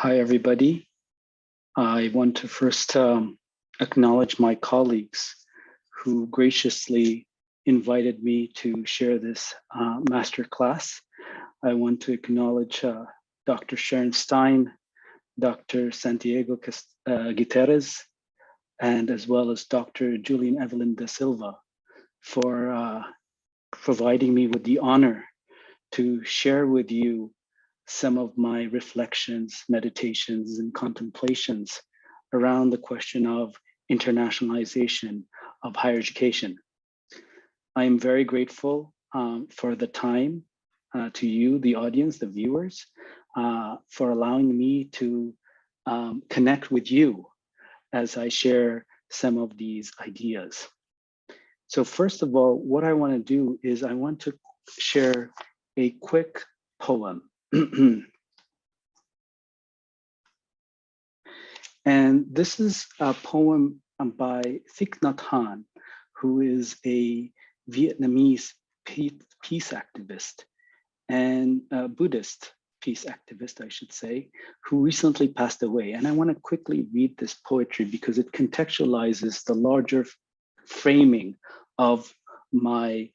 Hi, everybody. I want to first acknowledge my colleagues who graciously invited me to share this masterclass. I want to acknowledge Dr. Sharon Stein, Dr. Santiago Guterres, and as well as Dr. Julian Evelyn da Silva for providing me with the honor to share with you some of my reflections, meditations, and contemplations around the question of internationalization of higher education. I am very grateful for the time to you, the audience, the viewers, for allowing me to connect with you as I share some of these ideas. So first of all, what I want to do is I want to share a quick poem. And this is a poem by Thich Nhat Hanh, who is a Vietnamese peace activist and a Buddhist peace activist, I should say, who recently passed away. And I want to quickly read this poetry because it contextualizes the larger framing of my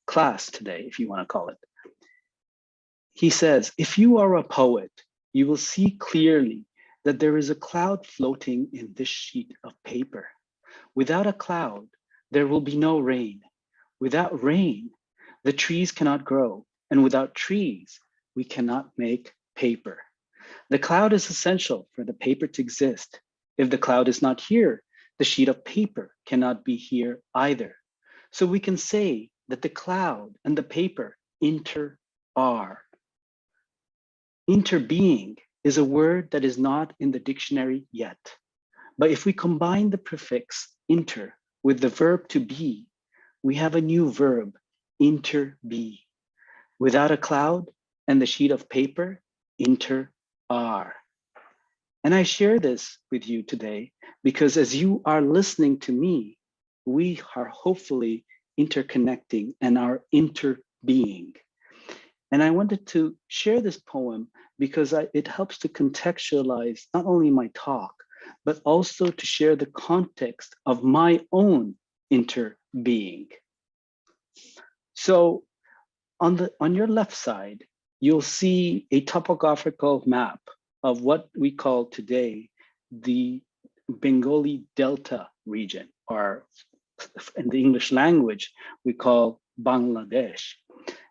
class today, if you want to call it. He says, if you are a poet, you will see clearly that there is a cloud floating in this sheet of paper. Without a cloud, there will be no rain. Without rain, the trees cannot grow. And without trees, we cannot make paper. The cloud is essential for the paper to exist. If the cloud is not here, the sheet of paper cannot be here either. So we can say that the cloud and the paper are. Interbeing is a word that is not in the dictionary yet. But if we combine the prefix inter with the verb to be, we have a new verb, interbe. Without a cloud and the sheet of paper, are. And I share this with you today because as you are listening to me, we are hopefully interconnecting and are interbeing. And I wanted to share this poem because it helps to contextualize not only my talk, but also to share the context of my own interbeing. So on your left side, you'll see a topographical map of what we call today the Bengali Delta region, or in the English language, we call Bangladesh.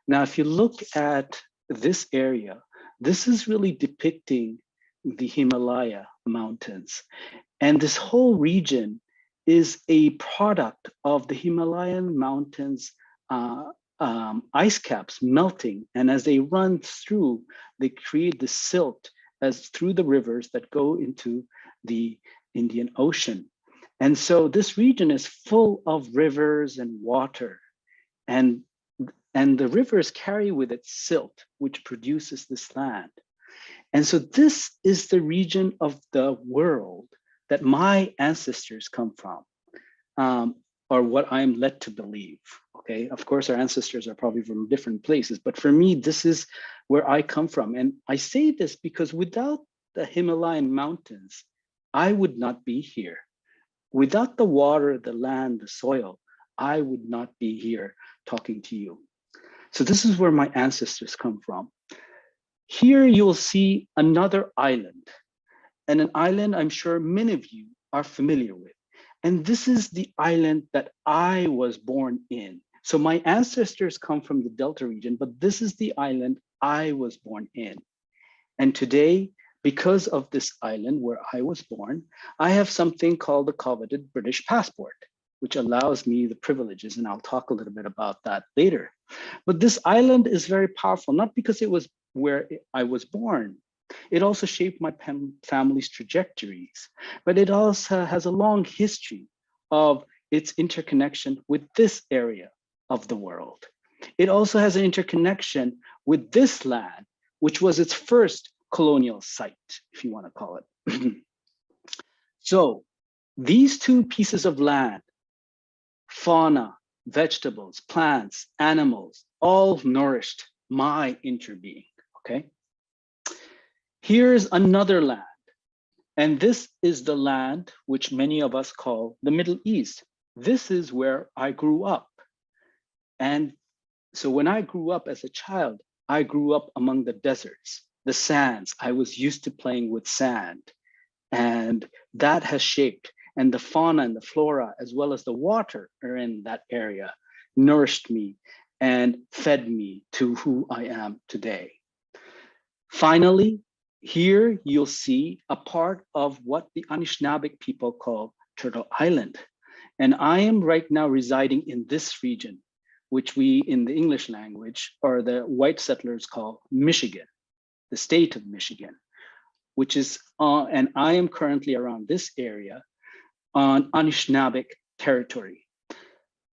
Now, if you look at this area, this is really depicting the Himalaya mountains. And this whole region is a product of the Himalayan mountains ice caps melting. And as they run through, they create the silt as through the rivers that go into the Indian Ocean. And so this region is full of rivers and water. And the rivers carry with it silt, which produces this land. And so this is the region of the world that my ancestors come from, or what I'm led to believe, okay? Of course, our ancestors are probably from different places, but for me, this is where I come from. And I say this because without the Himalayan mountains, I would not be here. Without the water, the land, the soil, I would not be here talking to you. So this is where my ancestors come from. Here you'll see another island, and an island I'm sure many of you are familiar with. And this is the island that I was born in. So my ancestors come from the Delta region, but this is the island I was born in. And today, because of this island where I was born, I have something called the coveted British passport, which allows me the privileges, and I'll talk a little bit about that later. But this island is very powerful, not because it was where I was born. It also shaped my family's trajectories, but it also has a long history of its interconnection with this area of the world. It also has an interconnection with this land, which was its first colonial site, if you want to call it. So these two pieces of land, fauna, vegetables, plants, animals, all nourished my interbeing, okay? Here's another land. And this is the land which many of us call the Middle East. This is where I grew up. And so when I grew up as a child, I grew up among the deserts, the sands. I was used to playing with sand. And that has shaped, and the fauna and the flora, as well as the water are in that area, nourished me and fed me to who I am today. Finally, here you'll see a part of what the Anishinaabeg people call Turtle Island. And I am right now residing in this region, which we in the English language, or the white settlers call Michigan, the state of Michigan, which is, and I am currently around this area on Anishinaabeg territory.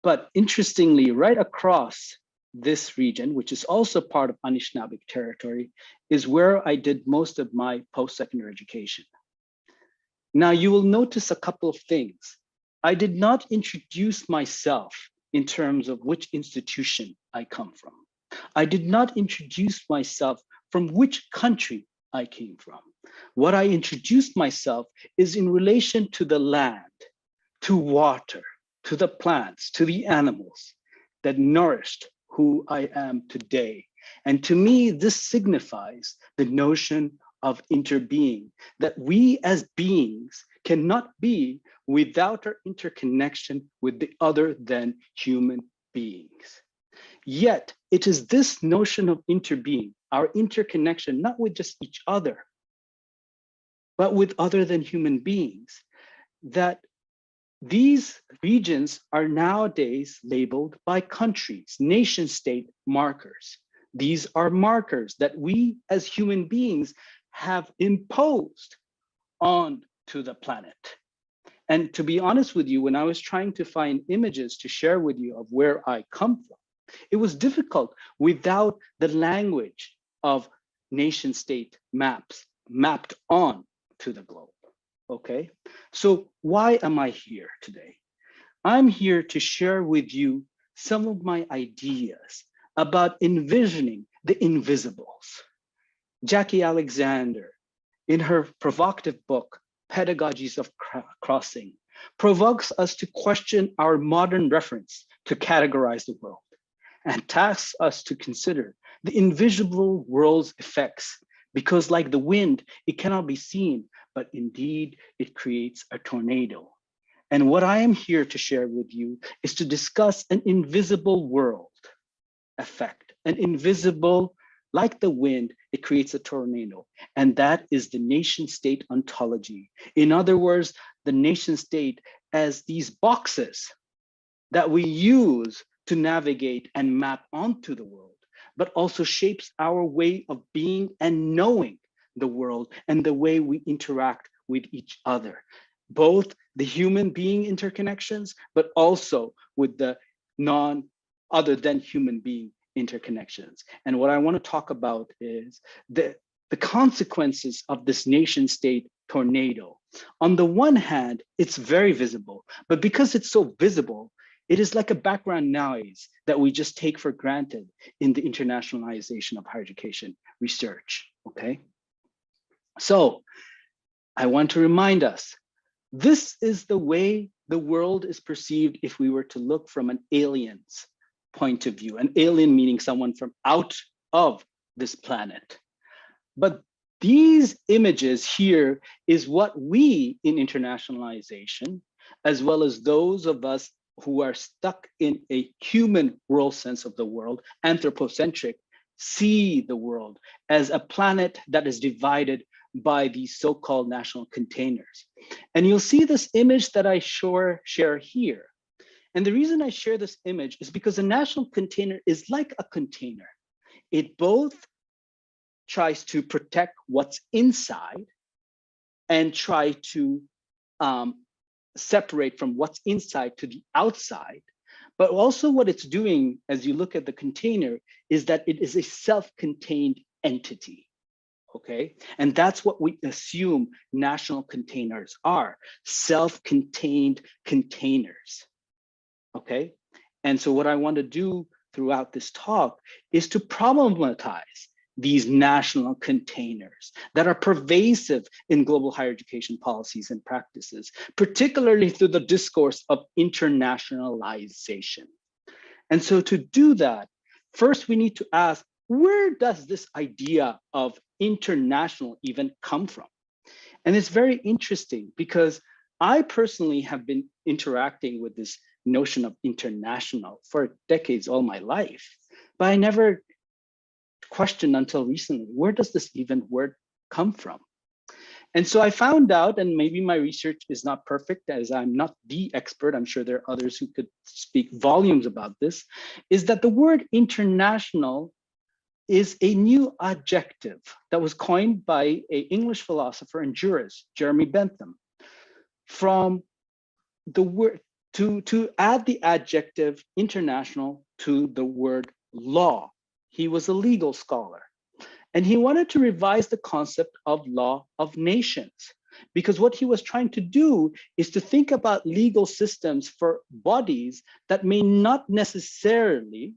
But interestingly, right across this region, which is also part of Anishinaabeg territory, is where I did most of my post-secondary education. Now you will notice a couple of things. I did not introduce myself in terms of which institution I come from. I did not introduce myself from which country I came from. What I introduced myself is in relation to the land, to water, to the plants, to the animals that nourished who I am today. And to me, this signifies the notion of interbeing, that we as beings cannot be without our interconnection with the other than human beings. Yet it is this notion of interbeing, our interconnection, not with just each other, but with other than human beings, that these regions are nowadays labeled by countries, nation state markers. These are markers that we as human beings have imposed onto the planet. And to be honest with you, when I was trying to find images to share with you of where I come from, it was difficult without the language of nation state maps mapped on to the globe. Okay, so why am I here today? I'm here to share with you some of my ideas about envisioning the invisibles. Jackie Alexander, in her provocative book, Pedagogies of Crossing, provokes us to question our modern reference to categorize the world and tasks us to consider the invisible world's effects, because like the wind, it cannot be seen, but indeed it creates a tornado. And what I am here to share with you is to discuss an invisible world effect, an invisible, like the wind, it creates a tornado. And that is the nation state ontology. In other words, the nation state as these boxes that we use to navigate and map onto the world, but also shapes our way of being and knowing the world and the way we interact with each other, both the human being interconnections, but also with the other than human being interconnections. And what I want to talk about is the consequences of this nation state tornado. On the one hand, it's very visible, but because it's so visible, it is like a background noise that we just take for granted in the internationalization of higher education research, okay? So I want to remind us, this is the way the world is perceived if we were to look from an alien's point of view, an alien meaning someone from out of this planet. But these images here is what we in internationalization, as well as those of us who are stuck in a human world sense of the world, anthropocentric, see the world as a planet that is divided by these so-called national containers. And you'll see this image that I share here. And the reason I share this image is because a national container is like a container. It both tries to protect what's inside and try to separate from what's inside to the outside. But also what it's doing as you look at the container is that it is a self-contained entity, okay? And that's what we assume national containers are, self-contained containers, okay? And so what I want to do throughout this talk is to problematize these national containers that are pervasive in global higher education policies and practices, particularly through the discourse of internationalization. And so to do that, first we need to ask, where does this idea of international even come from? And it's very interesting because I personally have been interacting with this notion of international for decades, all my life, but I never questioned until recently, where does this even word come from? And so I found out, and maybe my research is not perfect as I'm not the expert, I'm sure there are others who could speak volumes about this, is that the word international is a new adjective that was coined by an English philosopher and jurist, Jeremy Bentham, from the word to add the adjective international to the word law. He was a legal scholar, and he wanted to revise the concept of law of nations, because what he was trying to do is to think about legal systems for bodies that may not necessarily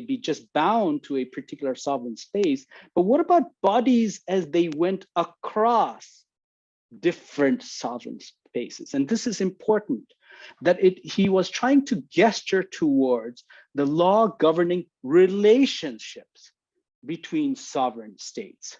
be just bound to a particular sovereign space, but what about bodies as they went across different sovereign spaces? And this is important, that he was trying to gesture towards the law governing relationships between sovereign states.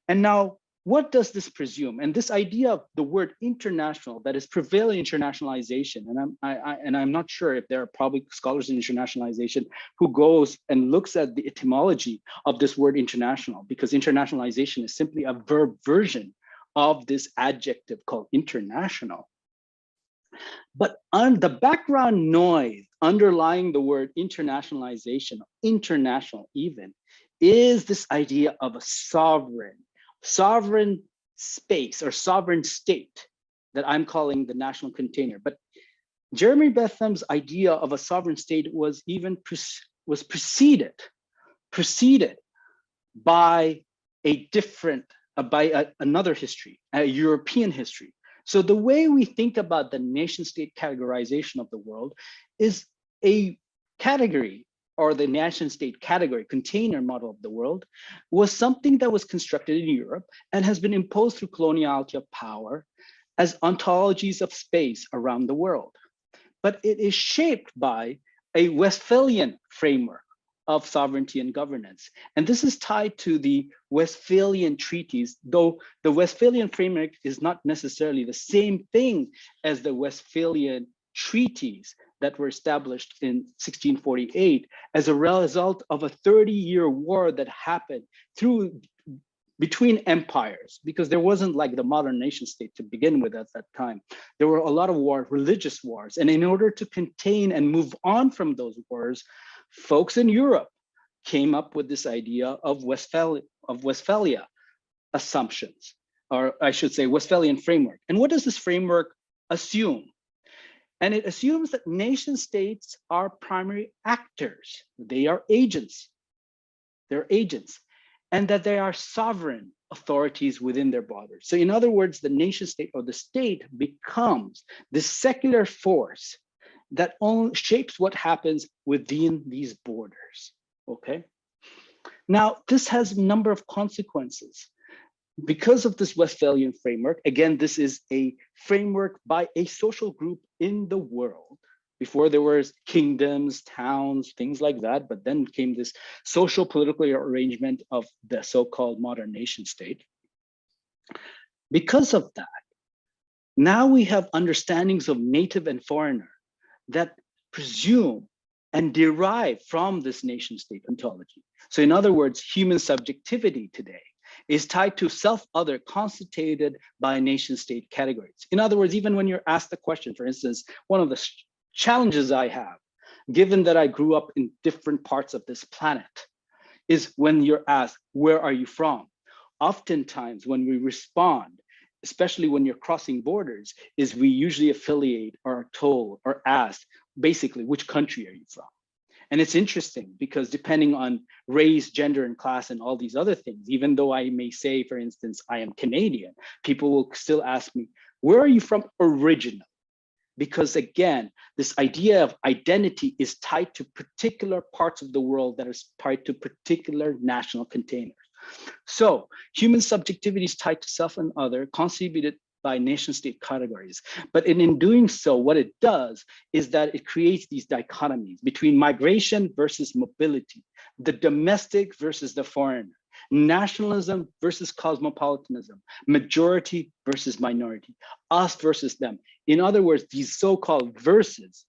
And now, what does this presume? And this idea of the word international, that is prevailing internationalization, and I'm not sure if there are probably scholars in internationalization who goes and looks at the etymology of this word international, because internationalization is simply a verb version of this adjective called international. But on the background noise underlying the word internationalization, international even, is this idea of a sovereign space or sovereign state that I'm calling the national container. But Jeremy Bentham's idea of a sovereign state was preceded by another history, a European history. So the way we think about the nation state categorization of the world is a category, or the nation state category container model of the world, was something that was constructed in Europe and has been imposed through coloniality of power as ontologies of space around the world. But it is shaped by a Westphalian framework of sovereignty and governance. And this is tied to the Westphalian treaties, though the Westphalian framework is not necessarily the same thing as the Westphalian treaties that were established in 1648 as a result of a 30-year war that happened between empires, because there wasn't like the modern nation state to begin with at that time. There were a lot of wars, religious wars. And in order to contain and move on from those wars, folks in Europe came up with this idea of Westphalia assumptions, or I should say Westphalian framework. And what does this framework assume? And it assumes that nation states are primary actors. They are agents. They're agents. And that they are sovereign authorities within their borders. So in other words, the nation state or the state becomes the secular force that only shapes what happens within these borders, okay? Now, this has a number of consequences. Because of this Westphalian framework, again, this is a framework by a social group in the world. Before there was kingdoms, towns, things like that, but then came this social political arrangement of the so-called modern nation state. Because of that, now we have understandings of native and foreigner that presume and derive from this nation state ontology. So in other words, human subjectivity today is tied to self-other constituted by nation state categories. In other words, even when you're asked the question, for instance, one of the challenges I have, given that I grew up in different parts of this planet, is when you're asked, where are you from? Oftentimes when we respond, especially when you're crossing borders, is we usually affiliate or are told or asked, basically, which country are you from? And it's interesting because depending on race, gender, and class, and all these other things, even though I may say, for instance, I am Canadian, people will still ask me, where are you from originally? because again, this idea of identity is tied to particular parts of the world that are tied to particular national containers. So human subjectivity is tied to self and other, constituted by nation state categories. But in doing so, what it does is that it creates these dichotomies between migration versus mobility, the domestic versus the foreigner, nationalism versus cosmopolitanism, majority versus minority, us versus them. In other words, these so-called verses,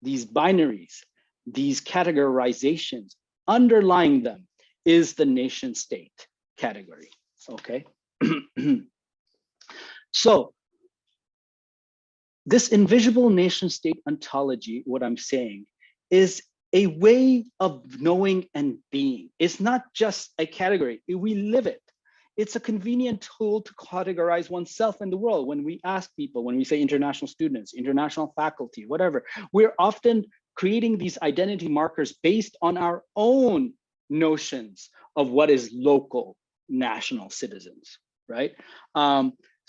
these binaries, these categorizations, underlying them is the nation state category, okay? So this invisible nation state ontology, what I'm saying, is a way of knowing and being. It's not just a category, we live it. It's a convenient tool to categorize oneself in the world. When we ask people, when we say international students, international faculty, whatever, we're often creating these identity markers based on our own notions of what is local national citizens, right?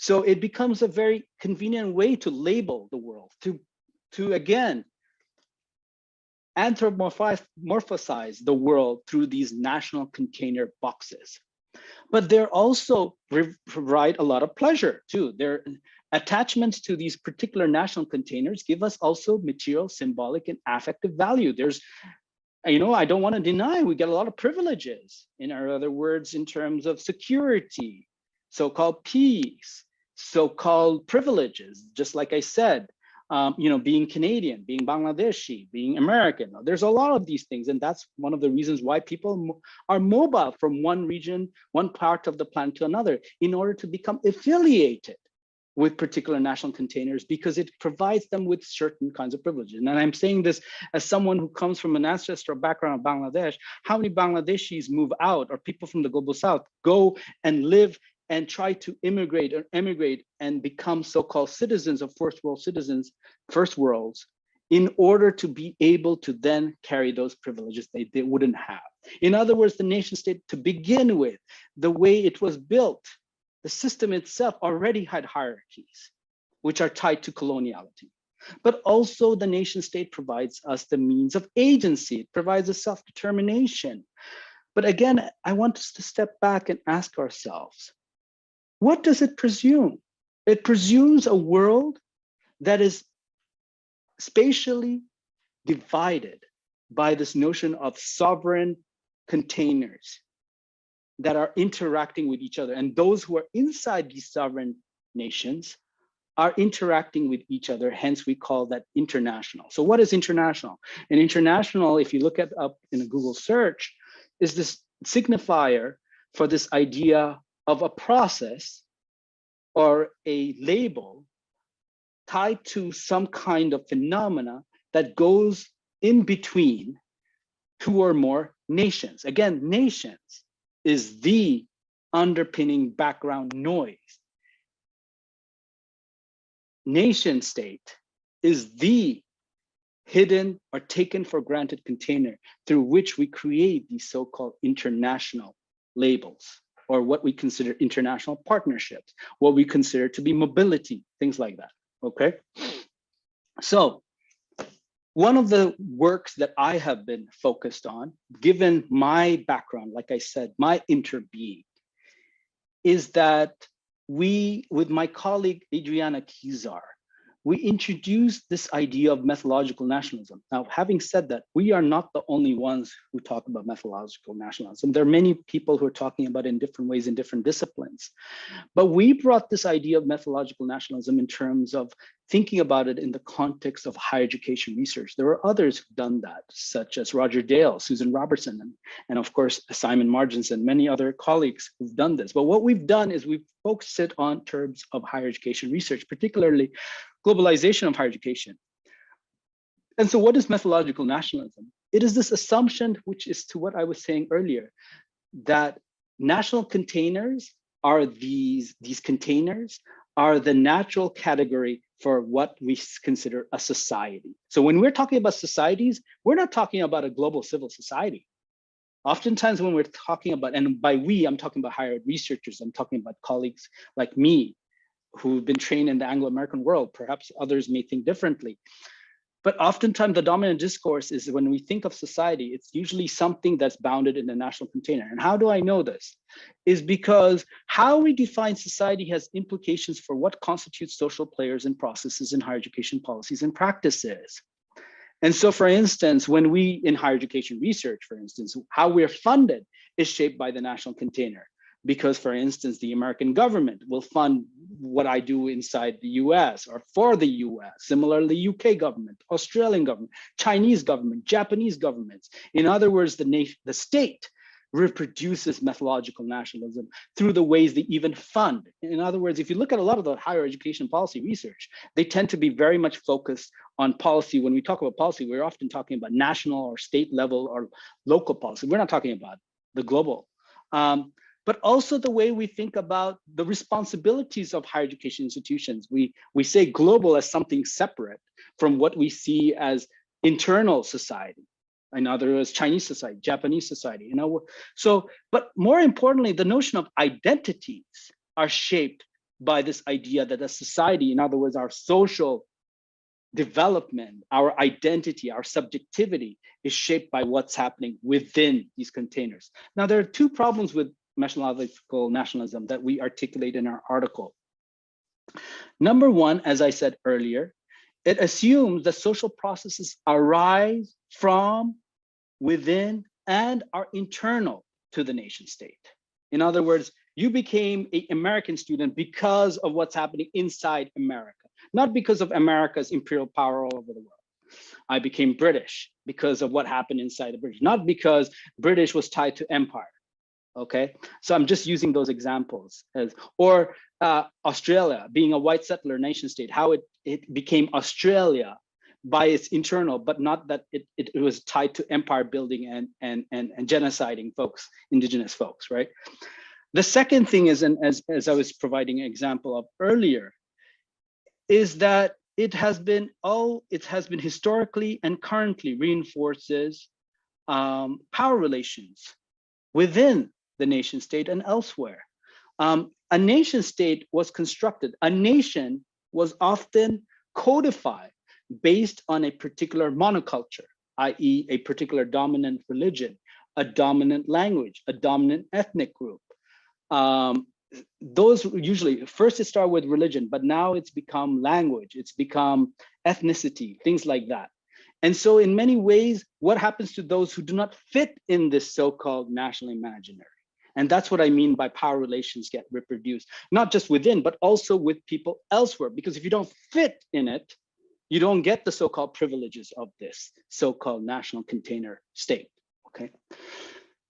So it becomes a very convenient way to label the world, to again, anthropomorphize the world through these national container boxes. But they're also provide a lot of pleasure too. Their attachments to these particular national containers give us also material, symbolic, and affective value. There's, you know, I don't want to deny we get a lot of privileges. In other words, in terms of security, so-called peace, so-called privileges, just like I said, you know, being Canadian, being Bangladeshi, being American. There's a lot of these things, and that's one of the reasons why people are mobile from one region, one part of the planet to another, in order to become affiliated with particular national containers, because it provides them with certain kinds of privileges. And I'm saying this as someone who comes from an ancestral background of Bangladesh. How many Bangladeshis move out, or people from the global south go and live and try to immigrate or emigrate and become so-called citizens of first worlds, in order to be able to then carry those privileges they wouldn't have. In other words, the nation state, to begin with, the way it was built, the system itself already had hierarchies, which are tied to coloniality. But also the nation state provides us the means of agency. It provides us self-determination. But again, I want us to step back and ask ourselves, what does it presume? It presumes a world that is spatially divided by this notion of sovereign containers that are interacting with each other. And those who are inside these sovereign nations are interacting with each other. Hence, we call that international. So what is international? And international, if you look it up in a Google search, is this signifier for this idea of a process or a label tied to some kind of phenomena that goes in between two or more nations. Again, nations is the underpinning background noise. Nation state is the hidden or taken for granted container through which we create these so-called international labels, or what we consider international partnerships, what we consider to be mobility, things like that, okay? So one of the works that I have been focused on, given my background, like I said, my interbeing, is that we, with my colleague Adriana Kizar, we introduced this idea of methodological nationalism. Now, having said that, we are not the only ones who talk about methodological nationalism. There are many people who are talking about it in different ways in different disciplines. But we brought this idea of methodological nationalism in terms of thinking about it in the context of higher education research. There are others who've done that, such as Roger Dale, Susan Robertson, and of course, Simon Margins and many other colleagues who've done this. But what we've done is we've focused it on terms of higher education research, particularly globalization of higher education. And so what is methodological nationalism? It is this assumption, which is to what I was saying earlier, that national containers are these containers are the natural category for what we consider a society. So when we're talking about societies, we're not talking about a global civil society. Oftentimes when we're talking about, and by we, I'm talking about higher ed researchers, I'm talking about colleagues like me, who've been trained in the Anglo-American world. Perhaps others may think differently. But oftentimes the dominant discourse is when we think of society, it's usually something that's bounded in a national container. And how do I know this? Is because how we define society has implications for what constitutes social players and processes in higher education policies and practices. And so, for instance, when we in higher education research, for instance, how we're funded is shaped by the national container. Because, for instance, the American government will fund what I do inside the US or for the US. Similarly, UK government, Australian government, Chinese government, Japanese governments. In other words, the state reproduces methodological nationalism through the ways they even fund. In other words, if you look at a lot of the higher education policy research, they tend to be very much focused on policy. When we talk about policy, we're often talking about national or state level or local policy. We're not talking about the global. But also the way we think about the responsibilities of higher education institutions. We say global as something separate from what we see as internal society. In other words, Chinese society, Japanese society. So, but more importantly, the notion of identities are shaped by this idea that a society, in other words, our social development, our identity, our subjectivity is shaped by what's happening within these containers. Now, there are two problems with methodological nationalism that we articulate in our article. Number one, as I said earlier, it assumes that social processes arise from, within, and are internal to the nation state. In other words, you became an American student because of what's happening inside America, not because of America's imperial power all over the world. I became British because of what happened inside the British, not because British was tied to empire. Okay, so I'm just using those examples or Australia being a white settler nation state, how it became Australia by its internal, but not that it was tied to empire building and genociding folks, indigenous folks, right? The second thing is, and as I was providing an example of earlier, is that it has been historically and currently reinforces power relations within the nation state and elsewhere. A nation state was constructed. A nation was often codified based on a particular monoculture, i.e. a particular dominant religion, a dominant language, a dominant ethnic group. Those usually, first it started with religion, but now it's become language, it's become ethnicity, things like that. And so in many ways, what happens to those who do not fit in this so-called national imaginary? And that's what I mean by power relations get reproduced, not just within, but also with people elsewhere. Because if you don't fit in it, you don't get the so-called privileges of this so-called national container state, okay?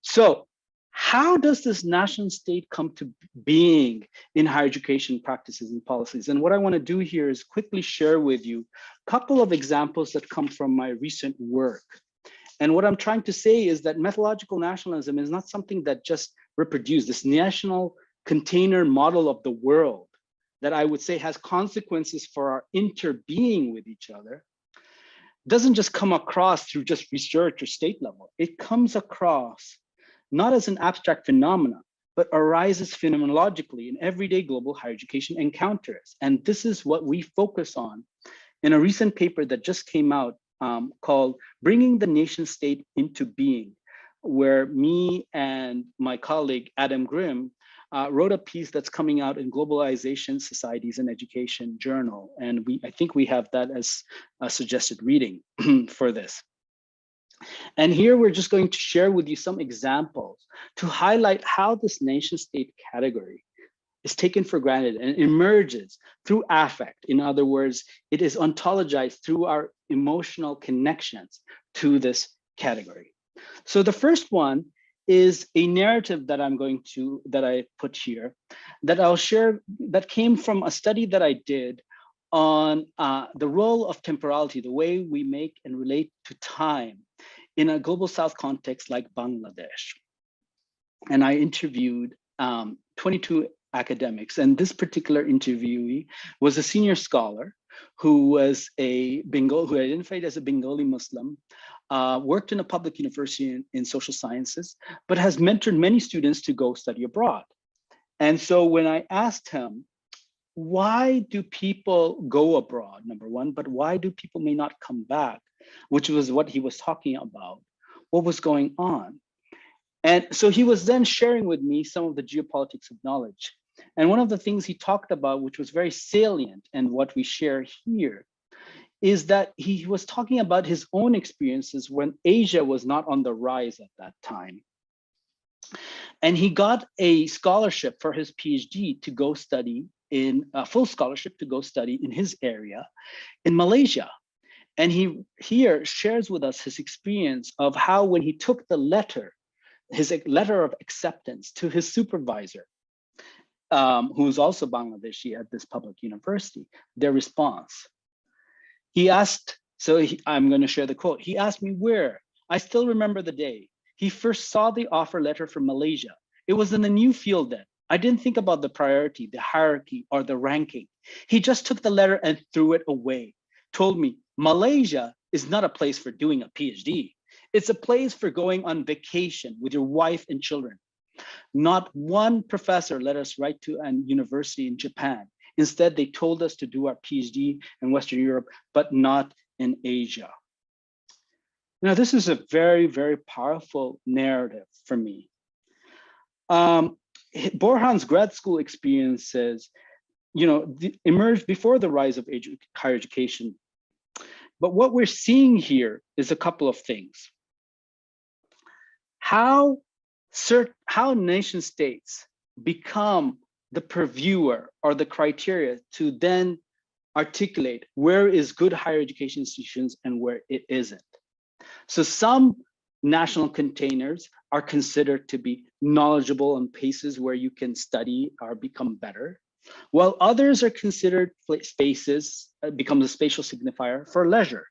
So how does this national state come to being in higher education practices and policies? And what I want to do here is quickly share with you a couple of examples that come from my recent work. And what I'm trying to say is that methodological nationalism is not something that just reproduces this national container model of the world that I would say has consequences for our interbeing with each other. Doesn't just come across through just research or state level. It comes across not as an abstract phenomena, but arises phenomenologically in everyday global higher education encounters. And this is what we focus on in a recent paper that just came out called Bringing the Nation State into Being, where me and my colleague, Adam Grimm, wrote a piece that's coming out in Globalization, Societies and Education journal. And I think we have that as a suggested reading for this. And here we're just going to share with you some examples to highlight how this nation state category is taken for granted and emerges through affect. In other words, it is ontologized through our emotional connections to this category. So the first one is a narrative that I put here, that I'll share, that came from a study that I did on the role of temporality, the way we make and relate to time in a global South context like Bangladesh. And I interviewed 22 academics, and this particular interviewee was a senior scholar who was who identified as a Bengali Muslim, worked in a public university in social sciences, but has mentored many students to go study abroad. And so when I asked him, why do people go abroad, number one, but why do people may not come back, which was what he was talking about, what was going on. And so he was then sharing with me some of the geopolitics of knowledge. And one of the things he talked about, which was very salient and what we share here, is that he was talking about his own experiences when Asia was not on the rise at that time. And he got a scholarship for his PhD to go study in a full scholarship to go study in his area in Malaysia. And he here shares with us his experience of how when he took the letter, his letter of acceptance to his supervisor, who's also Bangladeshi at this public university, their response. He asked, I'm going to share the quote. He asked me where. I still remember the day. He first saw the offer letter from Malaysia. It was in a new field then. I didn't think about the priority, the hierarchy, or the ranking. He just took the letter and threw it away. Told me, Malaysia is not a place for doing a PhD. It's a place for going on vacation with your wife and children. Not one professor let us write to a university in Japan. Instead, they told us to do our PhD in Western Europe, but not in Asia. Now, this is a very, very powerful narrative for me. Borjan's grad school experiences, emerged before the rise of higher education. But what we're seeing here is a couple of things. How nation states become the purveyor or the criteria to then articulate where is good higher education institutions and where it isn't. So some national containers are considered to be knowledgeable in places where you can study or become better, while others are considered spaces, become the spatial signifier for leisure.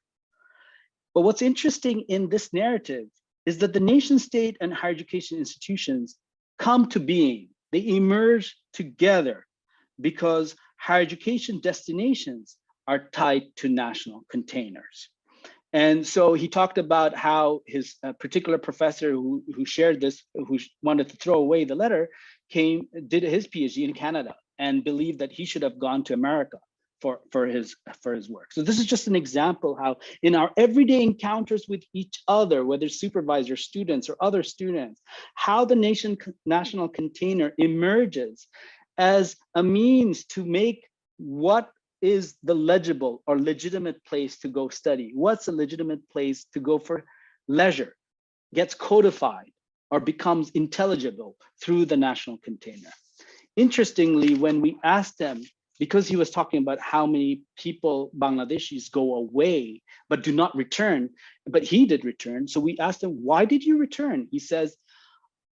But what's interesting in this narrative is that the nation state and higher education institutions come to being. They emerge together because higher education destinations are tied to national containers. And so he talked about how his particular professor who shared this, who wanted to throw away the letter, did his PhD in Canada and believed that he should have gone to America for his work. So this is just an example how in our everyday encounters with each other, whether supervisors, students, or other students, how the national container emerges as a means to make what is the legible or legitimate place to go study, what's a legitimate place to go for leisure, gets codified or becomes intelligible through the national container. Interestingly, when we asked him, because he was talking about how many people, Bangladeshis, go away but do not return, but he did return. So we asked him, why did you return? He says,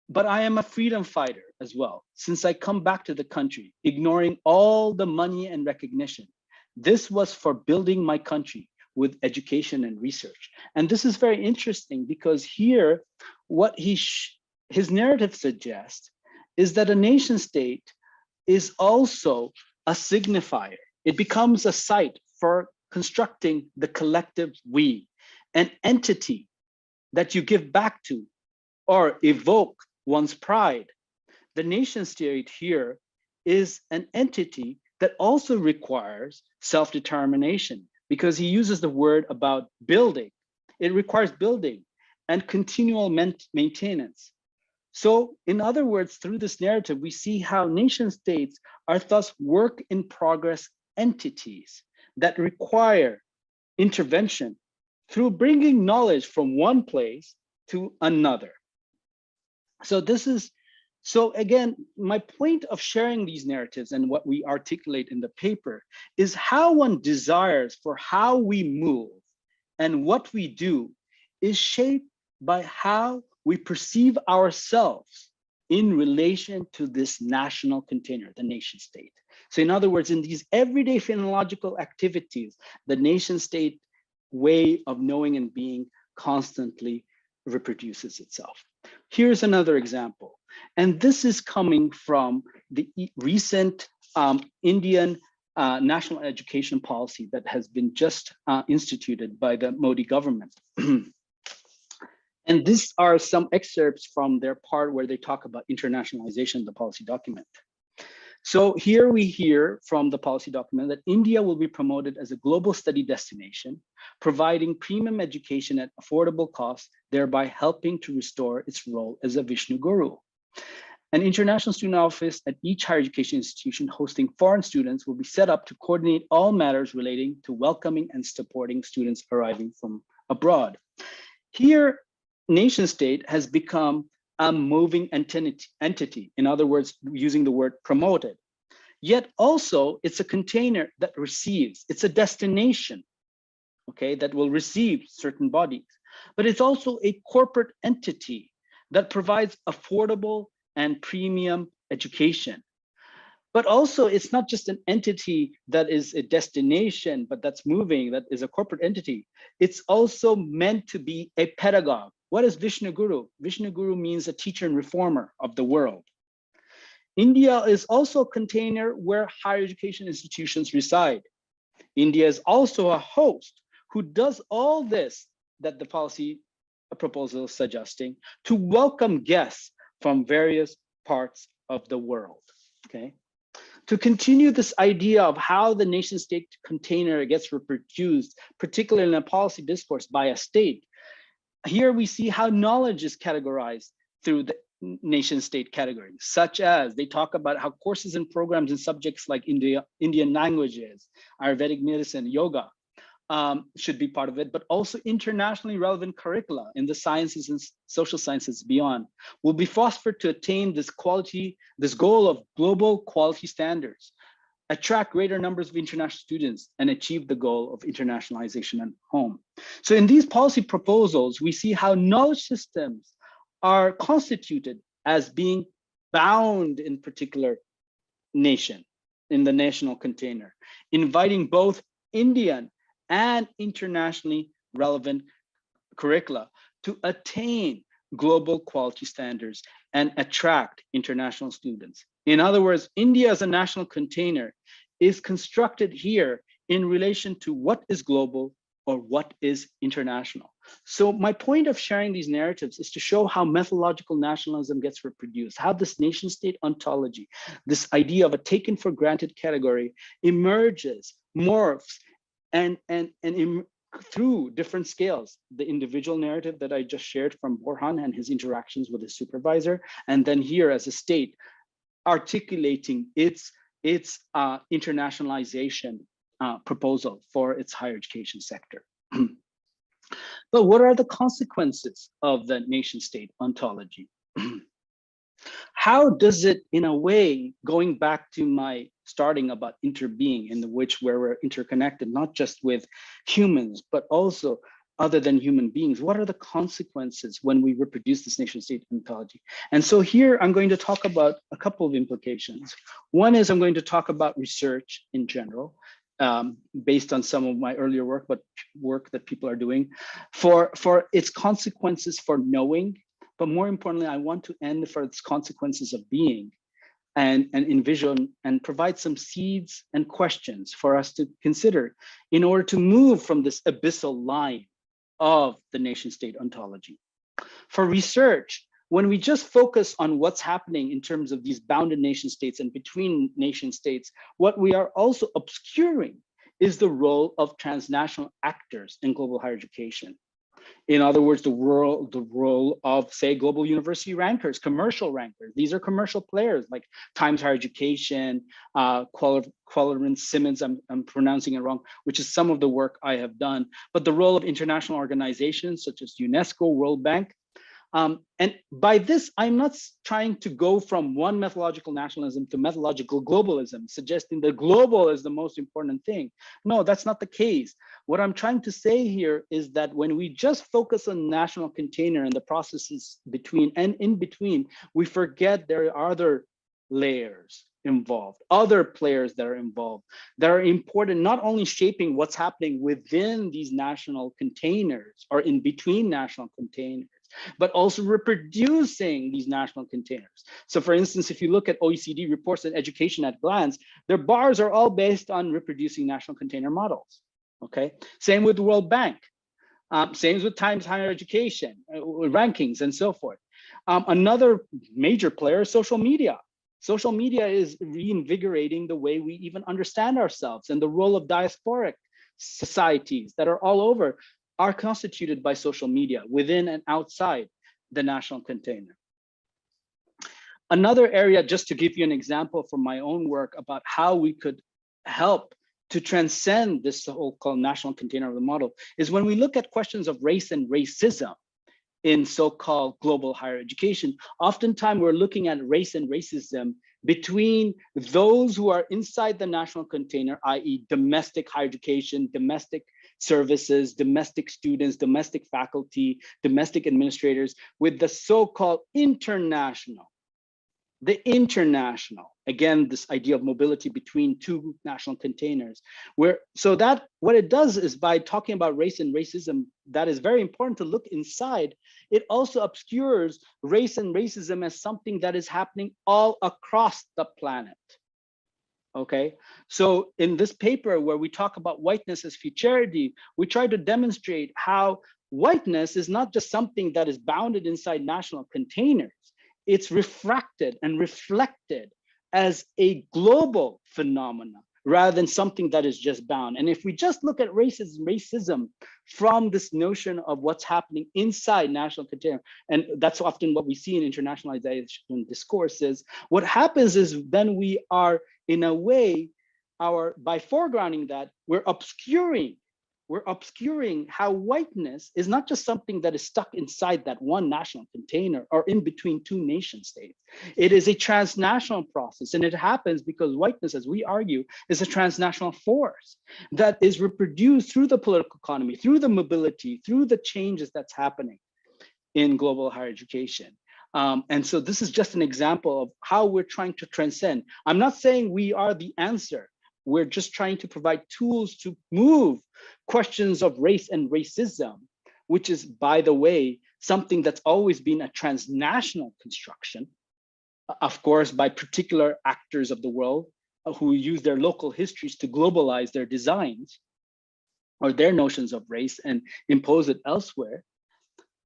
but I am a freedom fighter as well. Since I come back to the country, ignoring all the money and recognition, this was for building my country with education and research. And this is very interesting because here, what his narrative suggests is that a nation state is also a signifier. It becomes a site for constructing the collective we, an entity that you give back to or evoke one's pride. The nation state here is an entity that also requires self-determination because he uses the word about building. It requires building and continual maintenance. So in other words, through this narrative, we see how nation states are thus work in progress entities that require intervention through bringing knowledge from one place to another. So again, my point of sharing these narratives and what we articulate in the paper is how one desires for how we move and what we do is shaped by how we perceive ourselves in relation to this national container, the nation state. So in other words, in these everyday phenomenological activities, the nation state way of knowing and being constantly reproduces itself. Here's another example. And this is coming from the recent Indian national education policy that has been just instituted by the Modi government. And these are some excerpts from their part where they talk about internationalization, the policy document. So here we hear from the policy document that India will be promoted as a global study destination, providing premium education at affordable costs, thereby helping to restore its role as a Vishnu Guru. An international student office at each higher education institution hosting foreign students will be set up to coordinate all matters relating to welcoming and supporting students arriving from abroad. Here, nation state has become a moving entity. In other words, using the word promoted. Yet also it's a container that receives, it's a destination, okay, that will receive certain bodies. But it's also a corporate entity that provides affordable and premium education. But also it's not just an entity that is a destination, but that's moving, that is a corporate entity. It's also meant to be a pedagogue. What is Vishnu Guru? Vishnu Guru means a teacher and reformer of the world. India is also a container where higher education institutions reside. India is also a host who does all this that the policy proposal is suggesting to welcome guests from various parts of the world, okay? To continue this idea of how the nation state container gets reproduced, particularly in a policy discourse by a state, here we see how knowledge is categorized through the nation state categories, such as they talk about how courses and programs in subjects like Indian languages, Ayurvedic medicine, yoga, should be part of it, but also internationally relevant curricula in the sciences and social sciences beyond will be fostered to attain this goal of global quality standards, attract greater numbers of international students, and achieve the goal of internationalization at home. So in these policy proposals, we see how knowledge systems are constituted as being bound in particular nation, in the national container, inviting both Indian and internationally relevant curricula to attain global quality standards and attract international students. In other words, India as a national container is constructed here in relation to what is global or what is international. So my point of sharing these narratives is to show how methodological nationalism gets reproduced, how this nation state ontology, this idea of a taken for granted category emerges, morphs, and through different scales, the individual narrative that I just shared from Borhan and his interactions with his supervisor, and then here as a state, articulating its internationalization proposal for its higher education sector. But what are the consequences of the nation state ontology? How does it, in a way, going back to my starting about interbeing, in which where we're interconnected, not just with humans, but also other than human beings, what are the consequences when we reproduce this nation state ontology? And so here I'm going to talk about a couple of implications. One is I'm going to talk about research in general, based on some of my earlier work, but work that people are doing for its consequences for knowing. But more importantly, I want to end for its consequences of being and envision and provide some seeds and questions for us to consider in order to move from this abyssal line of the nation state ontology. For research, when we just focus on what's happening in terms of these bounded nation states and between nation states, what we are also obscuring is the role of transnational actors in global higher education. In other words, the role of, say, global university rankers, commercial rankers. These are commercial players like Times Higher Education, Quallerman Simmons, I'm pronouncing it wrong, which is some of the work I have done. But the role of international organizations such as UNESCO, World Bank. And by this, I'm not trying to go from one methodological nationalism to methodological globalism, suggesting that global is the most important thing. No, that's not the case. What I'm trying to say here is that when we just focus on national container and the processes between and in between, we forget there are other layers involved, other players that are involved, that are important, not only shaping what's happening within these national containers or in between national containers, but also reproducing these national containers. So for instance, if you look at OECD reports on education at glance, their bars are all based on reproducing national container models, okay? Same with the World Bank, same with Times Higher Education, rankings and so forth. Another major player is social media. Social media is reinvigorating the way we even understand ourselves, and the role of diasporic societies that are all over are constituted by social media within and outside the national container. Another area, just to give you an example from my own work about how we could help to transcend this so-called national container of the model, is when we look at questions of race and racism in so-called global higher education. Oftentimes we're looking at race and racism between those who are inside the national container, i.e. domestic higher education, domestic services, domestic students, domestic faculty, domestic administrators, with the so-called international. The international, again, this idea of mobility between two national containers, so that what it does is, by talking about race and racism, that is very important to look inside. It also obscures race and racism as something that is happening all across the planet. Okay, so in this paper where we talk about whiteness as futurity, we try to demonstrate how whiteness is not just something that is bounded inside national containers. It's refracted and reflected as a global phenomenon rather than something that is just bound. And if we just look at racism from this notion of what's happening inside national container, and that's often what we see in internationalization discourses, what happens is then we are, in a way, by foregrounding that, we're obscuring how whiteness is not just something that is stuck inside that one national container or in between two nation states. It is a transnational process, and it happens because whiteness, as we argue, is a transnational force that is reproduced through the political economy, through the mobility, through the changes that's happening in global higher education. And so this is just an example of how we're trying to transcend. I'm not saying we are the answer. We're just trying to provide tools to move questions of race and racism, which is, by the way, something that's always been a transnational construction, of course, by particular actors of the world who use their local histories to globalize their designs or their notions of race and impose it elsewhere,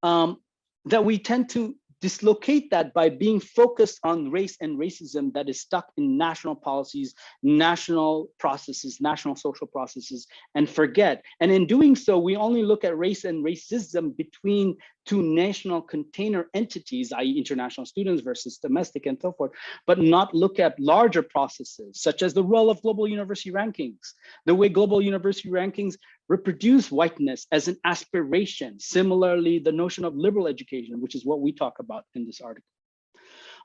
that we tend to dislocate that by being focused on race and racism that is stuck in national policies, national processes, national social processes, and forget. And in doing so, we only look at race and racism between two national container entities, i.e. international students versus domestic and so forth, but not look at larger processes, such as the role of global university rankings, the way global university rankings reproduce whiteness as an aspiration. Similarly, the notion of liberal education, which is what we talk about in this article.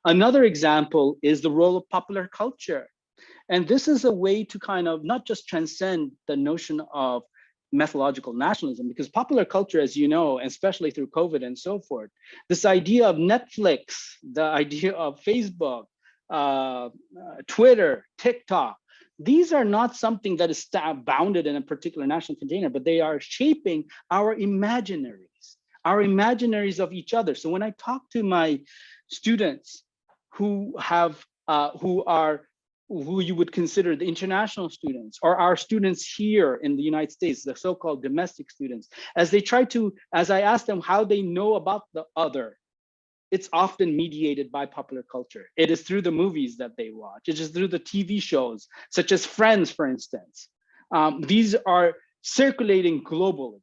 Another example is the role of popular culture. And this is a way to kind of not just transcend the notion of methodological nationalism, because popular culture, as you know, especially through COVID and so forth, this idea of Netflix, the idea of Facebook, Twitter, TikTok, these are not something that is bounded in a particular national container, but they are shaping our imaginaries of each other. So when I talk to my students who you would consider the international students, or our students here in the United States, the so-called domestic students, as I ask them how they know about the other, it's often mediated by popular culture. It is through the movies that they watch. It is through the TV shows, such as Friends, for instance. These are circulating globally.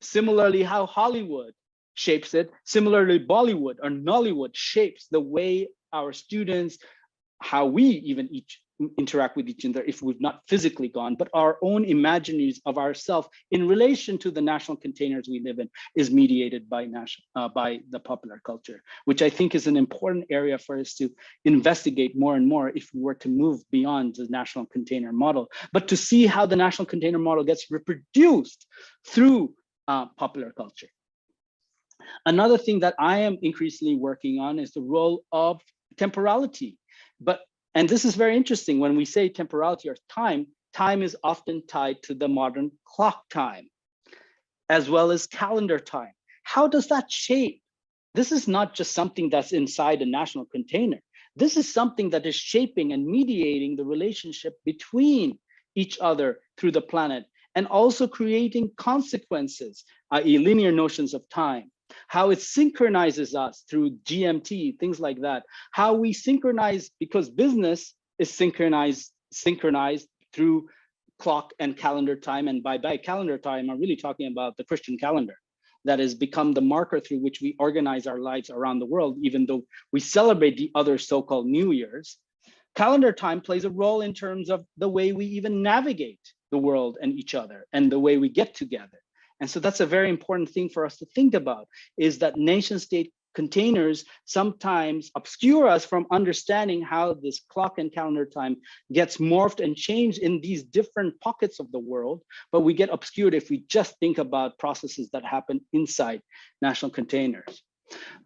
Similarly, how Hollywood shapes it. Similarly, Bollywood or Nollywood shapes the way our students, how we even interact with each other if we've not physically gone, but our own imaginaries of ourselves in relation to the national containers we live in is mediated by the popular culture, which I think is an important area for us to investigate more and more if we were to move beyond the national container model, but to see how the national container model gets reproduced through popular culture. Another thing that I am increasingly working on is the role of temporality. And this is very interesting. When we say temporality or time is often tied to the modern clock time, as well as calendar time. How does that shape? This is not just something that's inside a national container. This is something that is shaping and mediating the relationship between each other through the planet, and also creating consequences, i.e. linear notions of time, how it synchronizes us through GMT, things like that, how we synchronize because business is synchronized through clock and calendar time. And by calendar time, I'm really talking about the Christian calendar that has become the marker through which we organize our lives around the world, even though we celebrate the other so-called New Years. Calendar time plays a role in terms of the way we even navigate the world and each other and the way we get together. And so that's a very important thing for us to think about, is that nation state containers sometimes obscure us from understanding how this clock and calendar time gets morphed and changed in these different pockets of the world, but we get obscured if we just think about processes that happen inside national containers.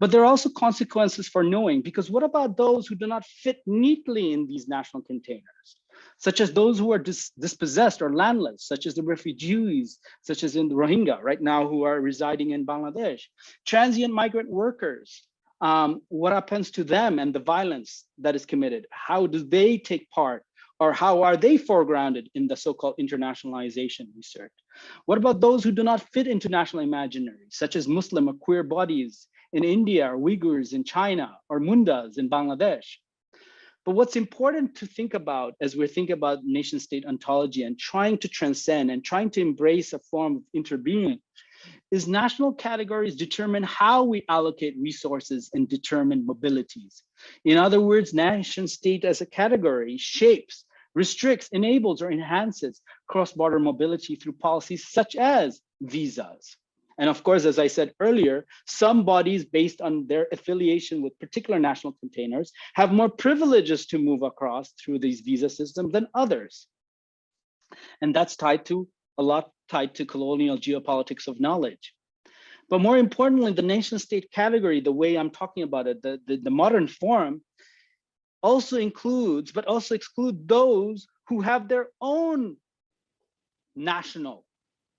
But there are also consequences for knowing, because what about those who do not fit neatly in these national containers, such as those who are dispossessed or landless, such as the refugees, such as in the Rohingya right now who are residing in Bangladesh, transient migrant workers, what happens to them and the violence that is committed? How do they take part, or how are they foregrounded in the so-called internationalization research? What about those who do not fit into national imaginary, such as Muslim or queer bodies in India, or Uyghurs in China, or Mundas in Bangladesh? But what's important to think about as we're thinking about nation state ontology and trying to transcend and trying to embrace a form of interbeing is national categories determine how we allocate resources and determine mobilities. In other words, nation state as a category shapes, restricts, enables, or enhances cross-border mobility through policies such as visas. And of course, as I said earlier, some bodies based on their affiliation with particular national containers have more privileges to move across through these visa systems than others. And that's tied to colonial geopolitics of knowledge. But more importantly, the nation state category, the way I'm talking about it, the modern form also includes, but also exclude those who have their own national,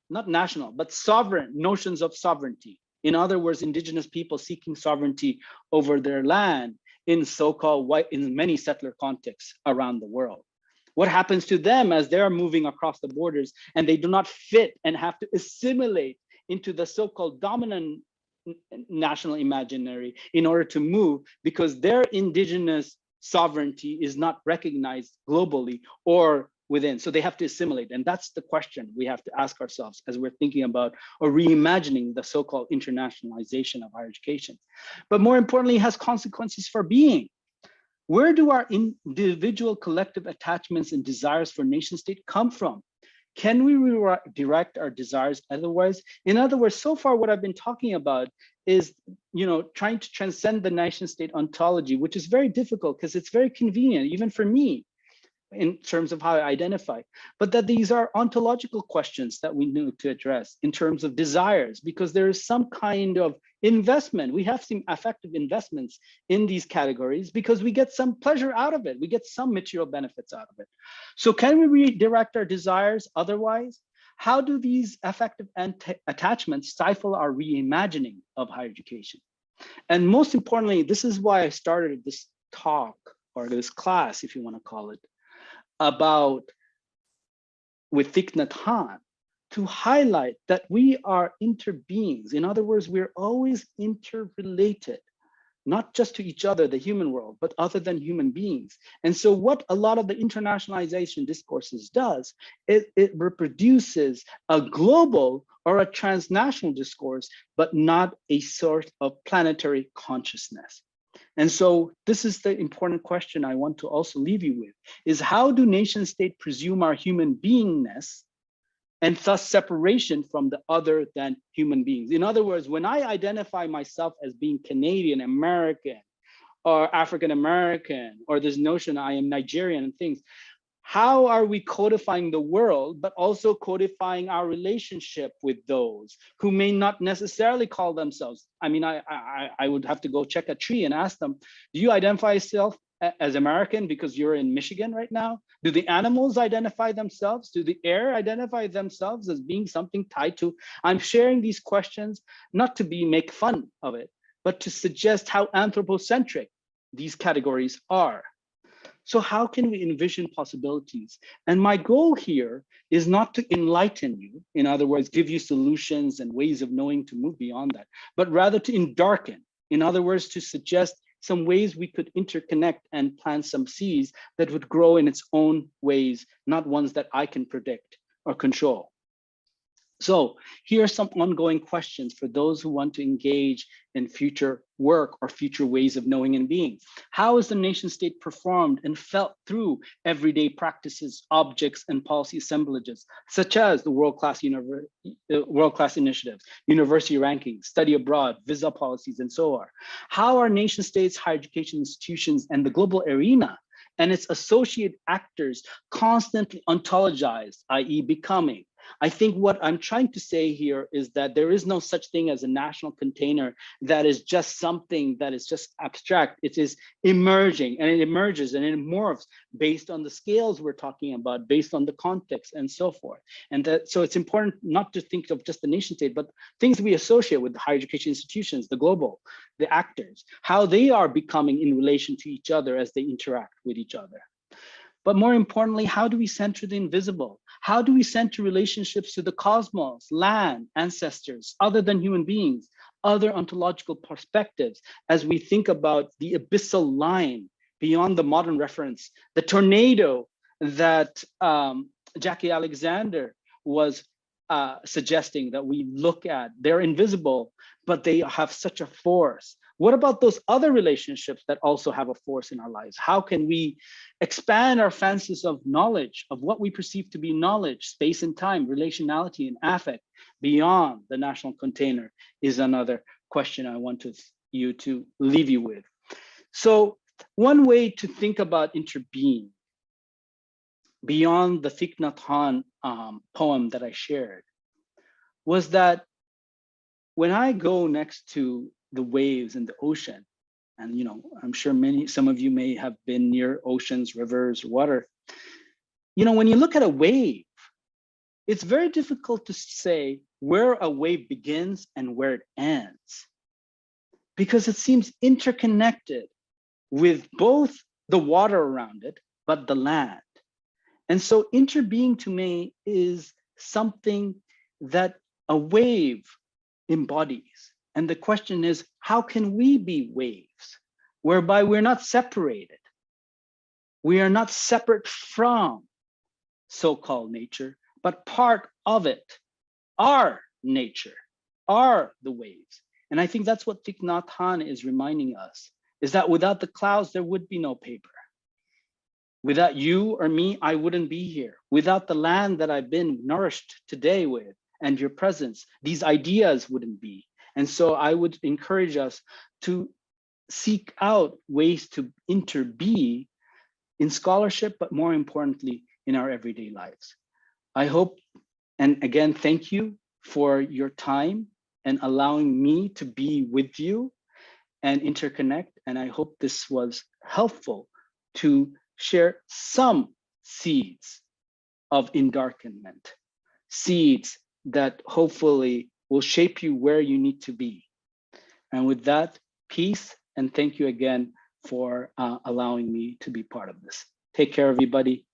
not national, but sovereign notions of sovereignty. In other words, indigenous people seeking sovereignty over their land in so-called white, in many settler contexts around the world. What happens to them as they're moving across the borders and they do not fit and have to assimilate into the so-called dominant national imaginary in order to move, because their indigenous sovereignty is not recognized globally or within. So they have to assimilate. And that's the question we have to ask ourselves as we're thinking about or reimagining the so-called internationalization of higher education. But more importantly, it has consequences for being. Where do our individual collective attachments and desires for nation state come from? Can we redirect our desires otherwise? In other words, so far what I've been talking about is, trying to transcend the nation state ontology, which is very difficult because it's very convenient, even for me, in terms of how I identify, but that these are ontological questions that we need to address in terms of desires, because there is some kind of investment. We have some affective investments in these categories because we get some pleasure out of it. We get some material benefits out of it. So can we redirect our desires otherwise? How do these affective attachments stifle our reimagining of higher education? And most importantly, this is why I started this talk, or this class, if you want to call it, about with Thich Nhat Hanh, to highlight that we are interbeings. In other words, we're always interrelated, not just to each other, the human world, but other than human beings. And so what a lot of the internationalization discourses does, it reproduces a global or a transnational discourse, but not a sort of planetary consciousness. And so this is the important question I want to also leave you with, is how do nation state presume our human beingness and thus separation from the other than human beings? In other words, when I identify myself as being Canadian, American, or African American, or this notion I am Nigerian and things, how are we codifying the world, but also codifying our relationship with those who may not necessarily call themselves? I mean, I would have to go check a tree and ask them, do you identify yourself as American because you're in Michigan right now? Do the animals identify themselves? Do the air identify themselves as being something tied to? I'm sharing these questions not to make fun of it, but to suggest how anthropocentric these categories are. So how can we envision possibilities? And my goal here is not to enlighten you, in other words, give you solutions and ways of knowing to move beyond that, but rather to endarken, in other words, to suggest some ways we could interconnect and plant some seeds that would grow in its own ways, not ones that I can predict or control. So here are some ongoing questions for those who want to engage in future work or future ways of knowing and being. How is the nation state performed and felt through everyday practices, objects, and policy assemblages, such as the world-class initiatives, university rankings, study abroad, visa policies, and so on? How are nation states, higher education institutions, and the global arena and its associate actors constantly ontologized, i.e. becoming? I think what I'm trying to say here is that there is no such thing as a national container that is just something that is just abstract. It is emerging, and it emerges and it morphs based on the scales we're talking about, based on the context and so forth. And that, so it's important not to think of just the nation state, but things we associate with the higher education institutions, the global, the actors, how they are becoming in relation to each other as they interact with each other. But more importantly, how do we center the invisible? How do we center relationships to the cosmos, land, ancestors, other than human beings, other ontological perspectives, as we think about the abyssal line beyond the modern reference, the tornado that Jackie Alexander was suggesting that we look at? They're invisible, but they have such a force. What about those other relationships that also have a force in our lives? How can we expand our fancies of knowledge, of what we perceive to be knowledge, space and time, relationality and affect beyond the national container is another question I want you to leave you with. So one way to think about interbeing beyond the Thich Nhat Hanh poem that I shared was that when I go next to the waves in the ocean, and I'm sure some of you may have been near oceans, rivers, water. When you look at a wave, it's very difficult to say where a wave begins and where it ends, because it seems interconnected with both the water around it, but the land. And so interbeing to me is something that a wave embodies. And the question is, how can we be waves whereby we're not separated? We are not separate from so-called nature, but part of it. Our nature are the waves. And I think that's what Thich Nhat Hanh is reminding us, is that without the clouds, there would be no paper. Without you or me, I wouldn't be here. Without the land that I've been nourished today with and your presence, these ideas wouldn't be. And so I would encourage us to seek out ways to interbe in scholarship, but more importantly, in our everyday lives. I hope, and again, thank you for your time and allowing me to be with you and interconnect. And I hope this was helpful to share some seeds of endarkenment, seeds that hopefully will shape you where you need to be. And with that, peace, and thank you again for allowing me to be part of this. Take care, everybody.